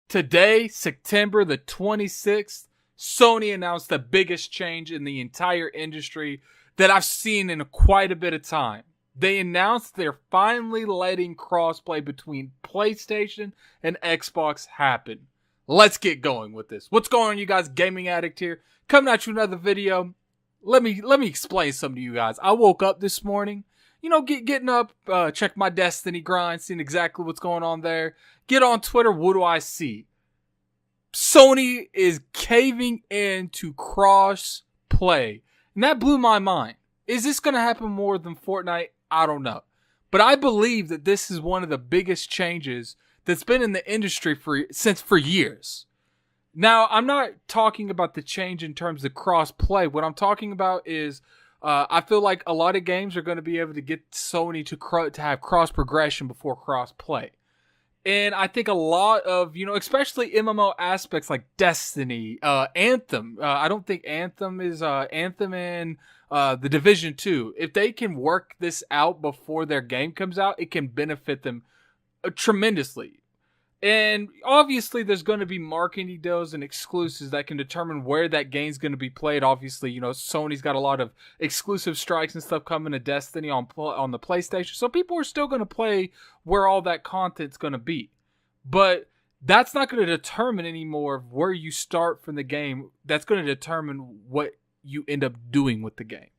Today, September the 26th, Sony announced the biggest change in the entire industry that I've seen in quite a bit of time. They announced they're finally letting crossplay between PlayStation and Xbox happen. Let's get going with this. What's going on, you guys? Gaming Addict here, coming at you with another video. Let me explain something to you guys. I woke up this morning, getting up, check my Destiny grind, seeing exactly what's going on there. Get on Twitter, what do I see? Sony is caving in to cross-play. And that blew my mind. Is this going to happen more than Fortnite? I don't know. But I believe that this is one of the biggest changes that's been in the industry for years. Now, I'm not talking about the change in terms of cross-play. What I'm talking about is I feel like a lot of games are going to be able to get Sony to have cross-progression before cross-play. And I think a lot of, especially MMO aspects like Destiny, Anthem. I don't think Anthem is Anthem and the Division 2. If they can work this out before their game comes out, it can benefit them tremendously. And obviously, there's going to be marketing deals and exclusives that can determine where that game's going to be played. Obviously, Sony's got a lot of exclusive strikes and stuff coming to Destiny on the PlayStation. So people are still going to play where all that content's going to be. But that's not going to determine anymore where you start from the game. That's going to determine what you end up doing with the game.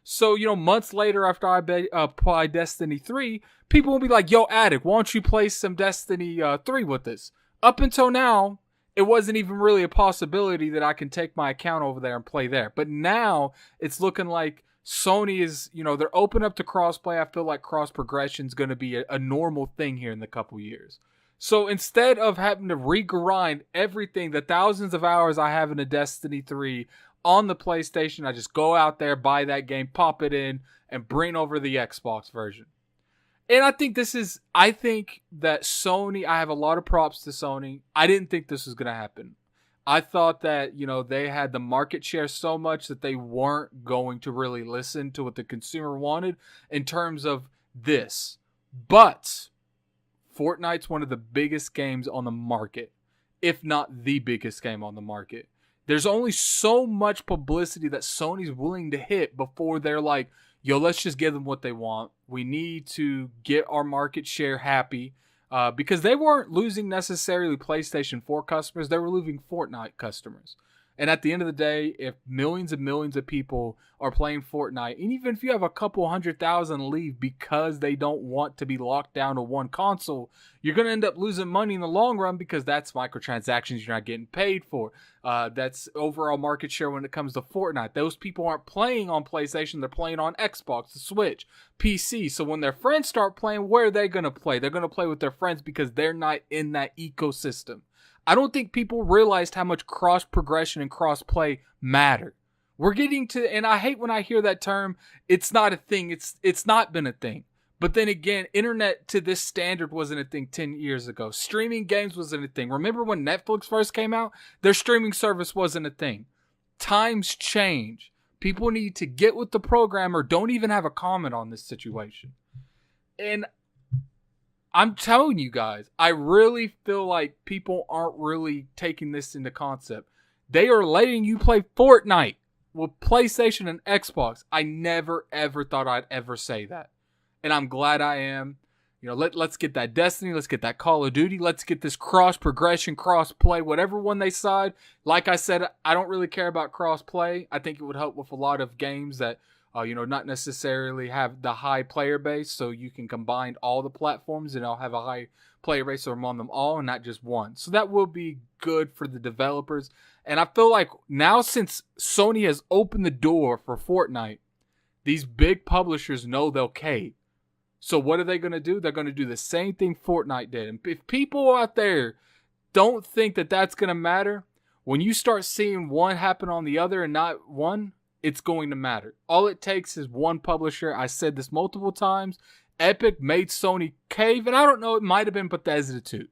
So, months later after I apply Destiny 3, people will be like, yo, Addict, why don't you play some Destiny 3 with us? Up until now, it wasn't even really a possibility that I can take my account over there and play there. But now, it's looking like Sony is, they're open up to crossplay. I feel like cross-progression is going to be a normal thing here in the couple years. So instead of having to re-grind everything, the thousands of hours I have in a Destiny 3 on the PlayStation, I just go out there, buy that game, pop it in, and bring over the Xbox version. And I think that Sony, I have a lot of props to Sony. I didn't think this was going to happen. I thought that, they had the market share so much that they weren't going to really listen to what the consumer wanted in terms of this. But Fortnite's one of the biggest games on the market, if not the biggest game on the market. There's only so much publicity that Sony's willing to hit before they're like, yo, let's just give them what they want. We need to get our market share happy because they weren't losing necessarily PlayStation 4 customers. They were losing Fortnite customers. And at the end of the day, if millions and millions of people are playing Fortnite, and even if you have a couple 100,000 leave because they don't want to be locked down to one console, you're going to end up losing money in the long run because that's microtransactions you're not getting paid for. That's overall market share when it comes to Fortnite. Those people aren't playing on PlayStation. They're playing on Xbox, the Switch, PC. So when their friends start playing, where are they going to play? They're going to play with their friends because they're not in that ecosystem. I don't think people realized how much cross-progression and cross-play matter. We're getting to, and I hate when I hear that term, it's not a thing. It's not been a thing. But then again, internet to this standard wasn't a thing 10 years ago. Streaming games wasn't a thing. Remember when Netflix first came out? Their streaming service wasn't a thing. Times change. People need to get with the program or don't even have a comment on this situation. And I'm telling you guys, I really feel like people aren't really taking this into concept. They are letting you play Fortnite with PlayStation and Xbox. I never, ever thought I'd ever say that. And I'm glad I am. Let's get that Destiny. Let's get that Call of Duty. Let's get this cross-progression, cross-play, whatever one they decide. Like I said, I don't really care about cross-play. I think it would help with a lot of games that not necessarily have the high player base, so you can combine all the platforms and I'll have a high player base on them all and not just one. So that will be good for the developers. And I feel like now since Sony has opened the door for Fortnite, these big publishers know they'll cave. So what are they going to do? They're going to do the same thing Fortnite did. And if people out there don't think that that's going to matter, when you start seeing one happen on the other and not one, it's going to matter. All it takes is one publisher. I said this multiple times. Epic made Sony cave, and I don't know, it might have been Bethesda too.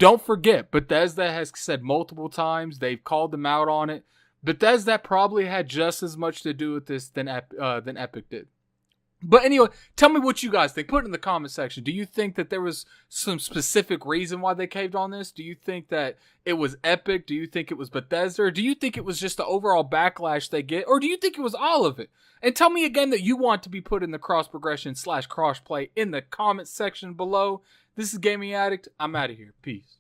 Don't forget, Bethesda has said multiple times, they've called them out on it. Bethesda probably had just as much to do with this than Epic did. But anyway, tell me what you guys think. Put it in the comment section. Do you think that there was some specific reason why they caved on this? Do you think that it was Epic? Do you think it was Bethesda? Or do you think it was just the overall backlash they get? Or do you think it was all of it? And tell me a game that you want to be put in the cross progression / cross play in the comment section below. This is Gaming Addict. I'm out of here. Peace.